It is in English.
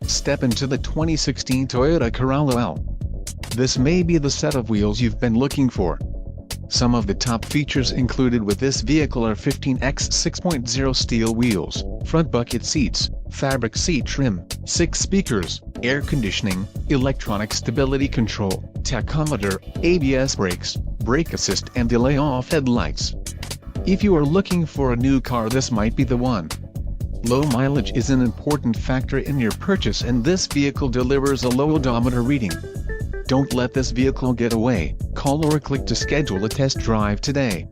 Step into the 2016 Toyota Corolla L. This may be the set of wheels you've been looking for. Some of the top features included with this vehicle are 15x 6.0 steel wheels, front bucket seats, fabric seat trim, 6 speakers, air conditioning, electronic stability control, tachometer, ABS brakes, brake assist and delay-off headlights. If you are looking for a new car, this might be the one. Low mileage is an important factor in your purchase, and this vehicle delivers a low odometer reading. Don't let this vehicle get away. Call or click to schedule a test drive today.